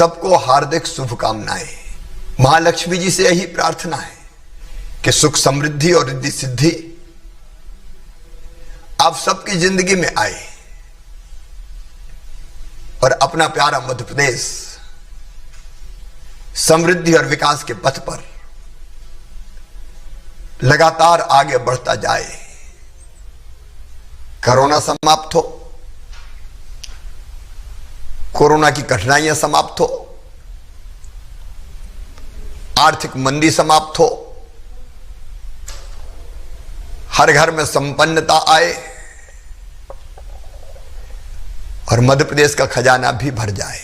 सबको हार्दिक शुभकामनाएं। महालक्ष्मी जी से यही प्रार्थना है कि सुख समृद्धि और रिद्धि सिद्धि आप सबकी जिंदगी में आए और अपना प्यारा मध्य प्रदेश समृद्धि और विकास के पथ पर लगातार आगे बढ़ता जाए। कोरोना समाप्त हो, कोरोना की कठिनाइयां समाप्त हो, आर्थिक मंदी समाप्त हो, हर घर में संपन्नता आए और मध्य प्रदेश का खजाना भी भर जाए।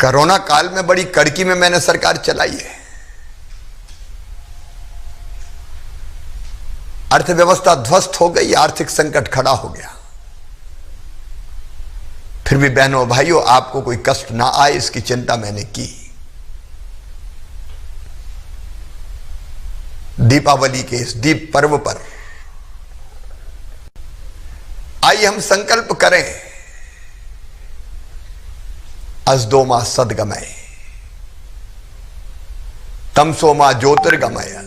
कोरोना काल में बड़ी कड़की में मैंने सरकार चलाई है। अर्थव्यवस्था ध्वस्त हो गई, आर्थिक संकट खड़ा हो गया। फिर भी बहनों भाइयों, आपको कोई कष्ट ना आए इसकी चिंता मैंने की। दीपावली के इस दीप पर्व पर आइए हम संकल्प करें, अजदो मा सद्गमय तमसो मा ज्योतिर्गमय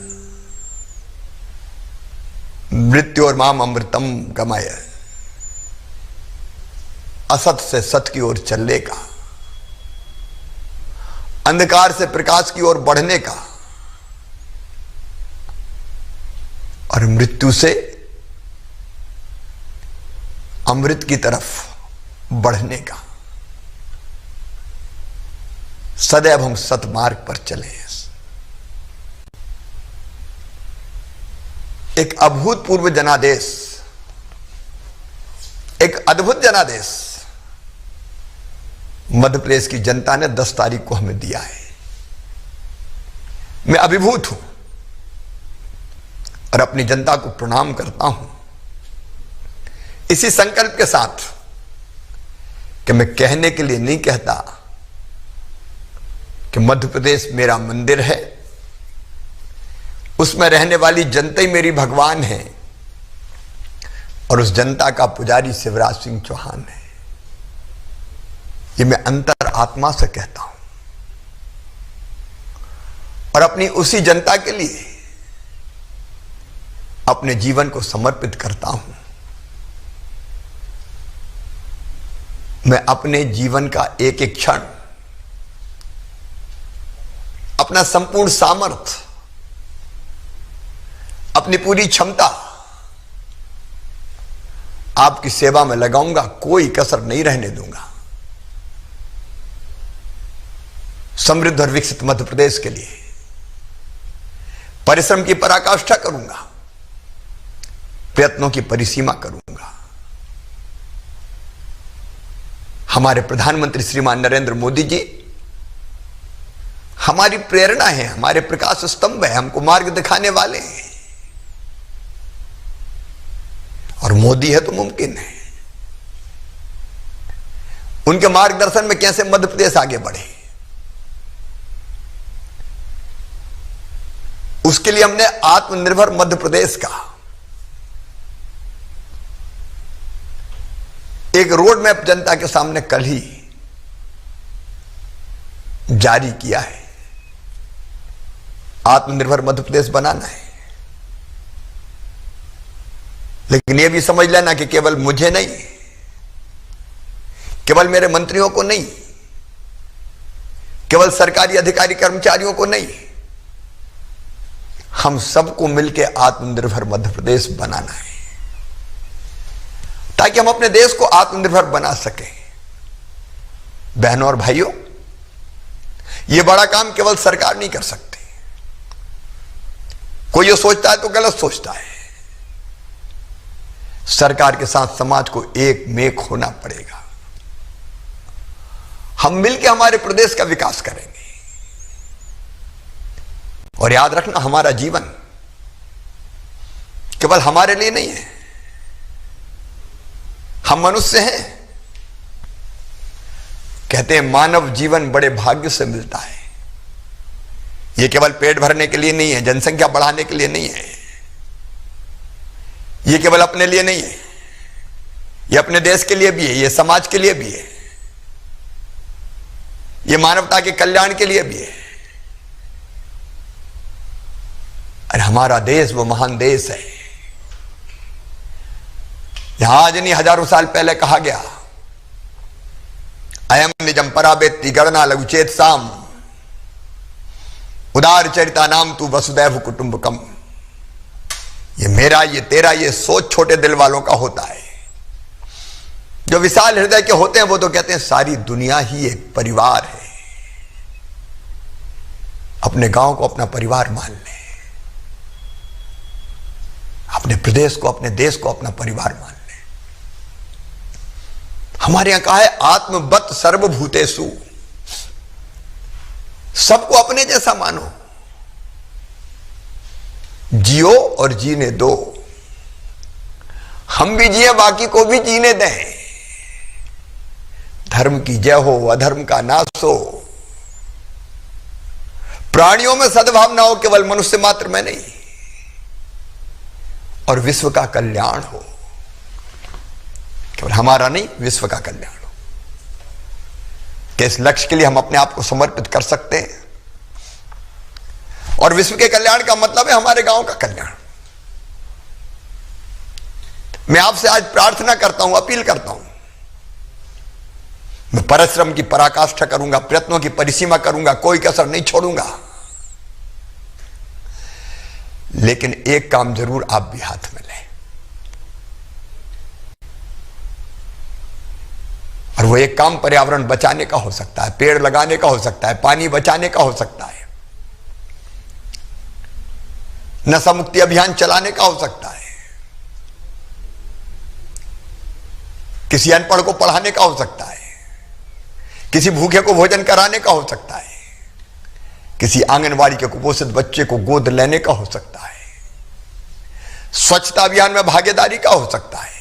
मृत्योर्माम अमृतम गमय। असत से सत की ओर चलने का, अंधकार से प्रकाश की ओर बढ़ने का और मृत्यु से अमृत की तरफ बढ़ने का। सदैव हम सतमार्ग पर चले। एक अभूतपूर्व जनादेश, एक अद्भुत जनादेश मध्य प्रदेश की जनता ने 10 तारीख को हमें दिया है। मैं अभिभूत हूं और अपनी जनता को प्रणाम करता हूं इसी संकल्प के साथ कि मैं कहने के लिए नहीं कहता कि मध्य प्रदेश मेरा मंदिर है, उसमें रहने वाली जनता ही मेरी भगवान है और उस जनता का पुजारी शिवराज सिंह चौहान है। ये मैं अंतर आत्मा से कहता हूं और अपनी उसी जनता के लिए अपने जीवन को समर्पित करता हूं। मैं अपने जीवन का एक एक क्षण, अपना संपूर्ण सामर्थ्य, अपनी पूरी क्षमता आपकी सेवा में लगाऊंगा, कोई कसर नहीं रहने दूंगा। समृद्ध और विकसित मध्य प्रदेश के लिए परिश्रम की पराकाष्ठा करूंगा, प्रयत्नों की परिसीमा करूंगा। हमारे प्रधानमंत्री श्रीमान नरेंद्र मोदी जी हमारी प्रेरणा है, हमारे प्रकाश स्तंभ है, हमको मार्ग दिखाने वाले हैं और मोदी है तो मुमकिन है। उनके मार्गदर्शन में कैसे मध्य प्रदेश आगे बढ़े, उसके लिए हमने आत्मनिर्भर मध्य प्रदेश का एक रोड मैप जनता के सामने कल ही जारी किया है। आत्मनिर्भर मध्य प्रदेश बनाना है, लेकिन यह भी समझ लेना कि केवल मुझे नहीं, केवल मेरे मंत्रियों को नहीं, केवल सरकारी अधिकारी कर्मचारियों को नहीं, हम सबको मिलकर आत्मनिर्भर मध्य प्रदेश बनाना है ताकि हम अपने देश को आत्मनिर्भर बना सकें। बहनों और भाइयों, यह बड़ा काम केवल सरकार नहीं कर सकती। कोई ये सोचता है तो गलत सोचता है। सरकार के साथ समाज को एक मेक होना पड़ेगा। हम मिलकर हमारे प्रदेश का विकास करेंगे और याद रखना, हमारा जीवन केवल हमारे लिए नहीं है। हम मनुष्य हैं, कहते हैं मानव जीवन बड़े भाग्य से मिलता है। यह केवल पेट भरने के लिए नहीं है, जनसंख्या बढ़ाने के लिए नहीं है, यह केवल अपने लिए नहीं है, यह अपने देश के लिए भी है, यह समाज के लिए भी है। ये मानवता के कल्याण के लिए भी है। और हमारा देश वो महान देश है। यहां आज नहीं, हजारों साल पहले कहा गया, अयम निजम पराबेत्ति गणना लघुचेत साम उदार चरिता नाम तू वसुदैव कुटुंबकम। ये मेरा, ये तेरा, ये सोच छोटे दिल वालों का होता है। जो विशाल हृदय के होते हैं वो तो कहते हैं सारी दुनिया ही एक परिवार है। अपने गांव को अपना परिवार मान ले, अपने प्रदेश को, अपने देश को अपना परिवार मान ले। हमारे यहां कहा है आत्मवत सर्वभूतेषु, सबको अपने जैसा मानो, जियो और जीने दो। हम भी जिए, बाकी को भी जीने दें। धर्म की जय हो, अधर्म का नाश हो, प्राणियों में सद्भावना हो, केवल मनुष्य मात्र में नहीं, और विश्व का कल्याण हो। केवल हमारा नहीं, विश्व का कल्याण हो। कि इस लक्ष्य के लिए हम अपने आप को समर्पित कर सकते हैं। और विश्व के कल्याण का मतलब है हमारे गांव का कल्याण। मैं आपसे आज प्रार्थना करता हूं, अपील करता हूं, मैं परिश्रम की पराकाष्ठा करूंगा, प्रयत्नों की परिसीमा करूंगा, कोई कसर नहीं छोड़ूंगा। लेकिन एक काम जरूर आप भी हाथ में लें, और वो एक काम पर्यावरण बचाने का हो सकता है, पेड़ लगाने का हो सकता है, पानी बचाने का हो सकता है, नशा मुक्ति अभियान चलाने का हो सकता है, किसी अनपढ़ को पढ़ाने का हो सकता है, किसी भूखे को भोजन कराने का हो सकता है, किसी आंगनवाड़ी के कुपोषित बच्चे को गोद लेने का हो सकता है, स्वच्छता अभियान में भागीदारी का हो सकता है।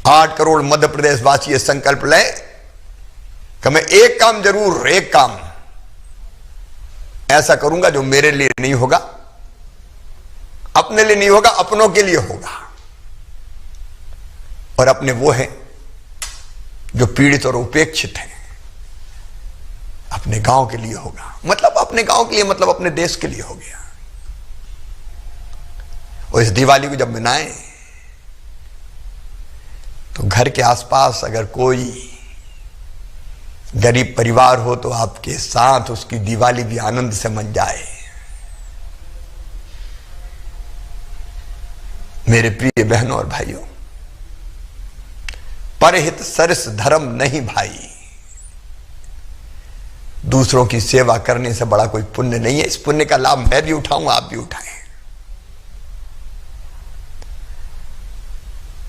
8 करोड़ मध्य प्रदेश वासी संकल्प लें कि मैं एक काम जरूर, एक काम ऐसा करूंगा जो मेरे लिए नहीं होगा, अपने लिए नहीं होगा, अपनों के लिए होगा। और अपने वो हैं जो पीड़ित और उपेक्षित हैं, अपने गांव के लिए होगा। मतलब अपने गांव के लिए मतलब अपने देश के लिए हो गया। और इस दिवाली को जब मनाएं तो घर के आसपास अगर कोई गरीब परिवार हो तो आपके साथ उसकी दिवाली भी आनंद से मन जाए। मेरे प्रिय बहनों और भाइयों, परहित सरस धर्म नहीं भाई। दूसरों की सेवा करने से बड़ा कोई पुण्य नहीं है। इस पुण्य का लाभ मैं भी उठाऊं, आप भी उठाएं।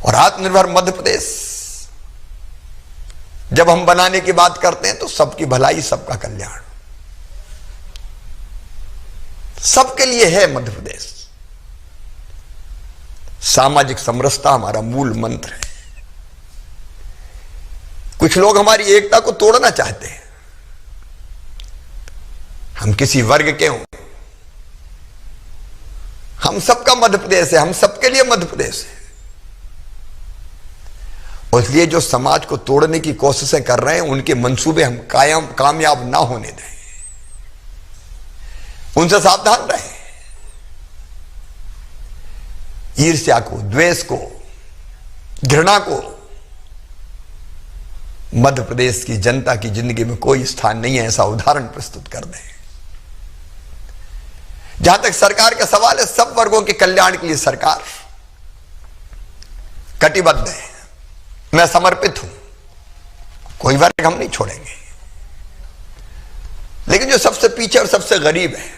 और आत्मनिर्भर मध्य प्रदेश जब हम बनाने की बात करते हैं तो सबकी भलाई, सबका कल्याण, सबके लिए है मध्य प्रदेश। सामाजिक समरसता हमारा मूल मंत्र है। कुछ लोग हमारी एकता को तोड़ना चाहते हैं। हम किसी वर्ग के हों, हम सबका मध्य प्रदेश है, हम सबके लिए मध्य प्रदेश है। और इसलिए जो समाज को तोड़ने की कोशिशें कर रहे हैं उनके मंसूबे हम कामयाब ना होने दें, उनसे सावधान रहें। ईर्ष्या को, द्वेष को, घृणा को मध्य प्रदेश की जनता की जिंदगी में कोई स्थान नहीं है, ऐसा उदाहरण प्रस्तुत कर दें। जहां तक सरकार का सवाल है, सब वर्गों के कल्याण के लिए सरकार कटिबद्ध है। मैं समर्पित हूं, कोई वर्ग हम नहीं छोड़ेंगे। लेकिन जो सबसे पीछे और सबसे गरीब है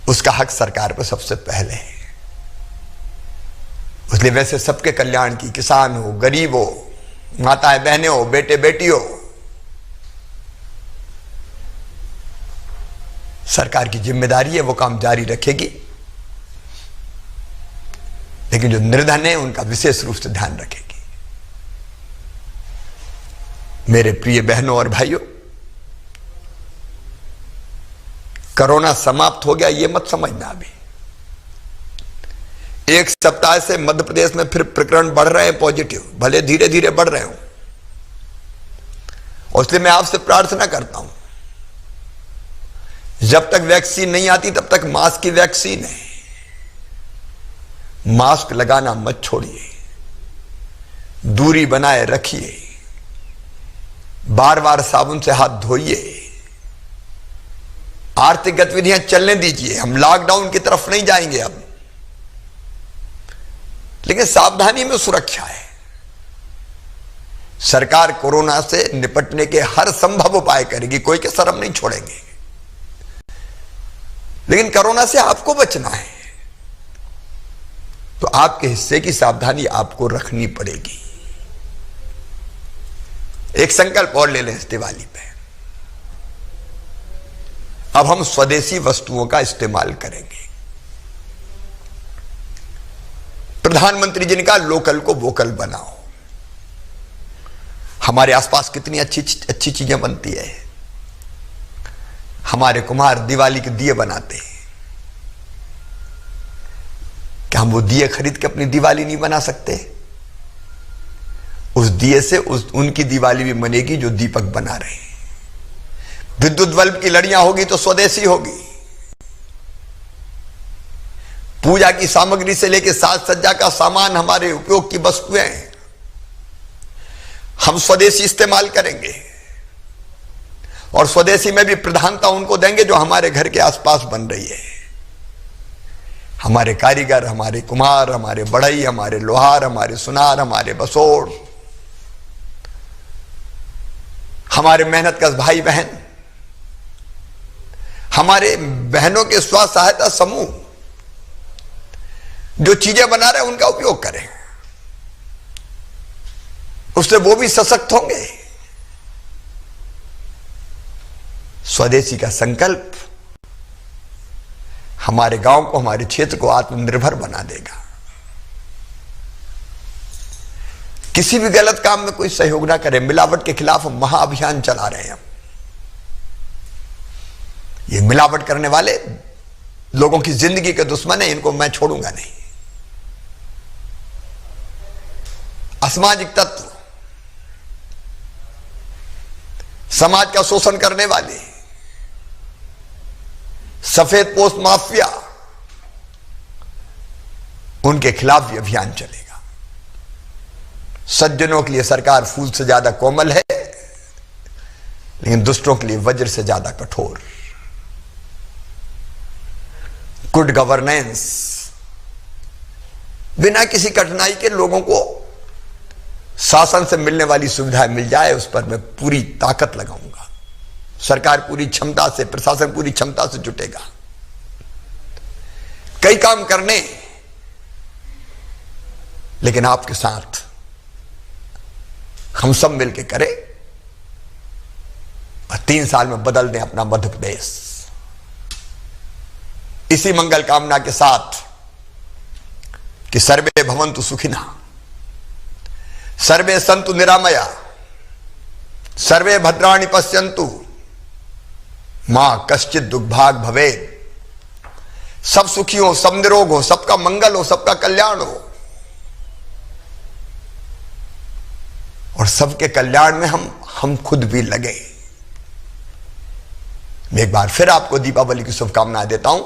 उसका हक सरकार पर सबसे पहले है। इसलिए वैसे सबके कल्याण की, किसान हो, गरीब हो, माताएं बहनें हो, बेटे बेटी हो, सरकार की जिम्मेदारी है, वो काम जारी रखेगी। लेकिन जो निर्धन है उनका विशेष रूप से ध्यान रखेगी। मेरे प्रिय बहनों और भाइयों, कोरोना समाप्त हो गया ये मत समझना। अभी 1 सप्ताह से मध्य प्रदेश में फिर प्रकरण बढ़ रहे हैं पॉजिटिव, भले धीरे धीरे बढ़ रहे हो। और इसलिए मैं आपसे प्रार्थना करता हूं, जब तक वैक्सीन नहीं आती तब तक मास्क की वैक्सीन है। मास्क लगाना मत छोड़िए, दूरी बनाए रखिए, बार बार साबुन से हाथ धोइए, आर्थिक गतिविधियां चलने दीजिए। हम लॉकडाउन की तरफ नहीं जाएंगे अब, लेकिन सावधानी में सुरक्षा है। सरकार कोरोना से निपटने के हर संभव उपाय करेगी, कोई कसर हम नहीं छोड़ेंगे, लेकिन कोरोना से आपको बचना है तो आपके हिस्से की सावधानी आपको रखनी पड़ेगी। एक संकल्प और ले लें इस दिवाली पे, अब हम स्वदेशी वस्तुओं का इस्तेमाल करेंगे। प्रधानमंत्री जी ने कहा लोकल को वोकल बनाओ। हमारे आसपास कितनी अच्छी अच्छी चीजें बनती है। हमारे कुम्हार दिवाली के दिए बनाते हैं, क्या हम वो दिए खरीद के अपनी दिवाली नहीं बना सकते? उस दिए से उनकी दिवाली भी बनेगी जो दीपक बना रहे हैं। विद्युत बल्ब की लड़ियां होगी तो स्वदेशी होगी। पूजा की सामग्री से लेकर साज सज्जा का सामान, हमारे उपयोग की वस्तुएं हम स्वदेशी इस्तेमाल करेंगे और स्वदेशी में भी प्रधानता उनको देंगे जो हमारे घर के आसपास बन रही है। हमारे कारीगर, हमारे कुम्हार, हमारे बढ़ई, हमारे लोहार, हमारे सुनार, हमारे बसोड़, हमारे मेहनतकश भाई बहन, हमारे बहनों के स्व सहायता समूह जो चीजें बना रहे हैं उनका उपयोग करें, उससे वो भी सशक्त होंगे। स्वदेशी का संकल्प हमारे गांव को, हमारे क्षेत्र को आत्मनिर्भर बना देगा। किसी भी गलत काम में कोई सहयोग ना करे। मिलावट के खिलाफ हम महाअभियान चला रहे हैं। ये मिलावट करने वाले लोगों की जिंदगी के दुश्मन है, इनको मैं छोड़ूंगा नहीं। असामाजिक तत्व, समाज का शोषण करने वाले, सफेद पोस्ट माफिया, उनके खिलाफ भी अभियान चलेगा। सज्जनों के लिए सरकार फूल से ज्यादा कोमल है, लेकिन दुष्टों के लिए वज्र से ज्यादा कठोर। गुड गवर्नेंस, बिना किसी कठिनाई के लोगों को शासन से मिलने वाली सुविधाएं मिल जाए, उस पर मैं पूरी ताकत लगाऊंगा। सरकार पूरी क्षमता से, प्रशासन पूरी क्षमता से जुटेगा कई काम करने, लेकिन आपके साथ हम सब मिलकर करें और 3 साल में बदल दें अपना मध्य प्रदेश। इसी मंगल कामना के साथ कि सर्वे भवन्तु सुखिनः, सर्वे सन्तु निरामया, सर्वे भद्राणि पश्यन्तु, मां कश्चित दुर्भाग भवेत्। सब सुखी हो, सब निरोग हो, सबका मंगल हो, सबका कल्याण हो, और सबके कल्याण में हम खुद भी लगे। मैं एक बार फिर आपको दीपावली की शुभकामनाएं देता हूं।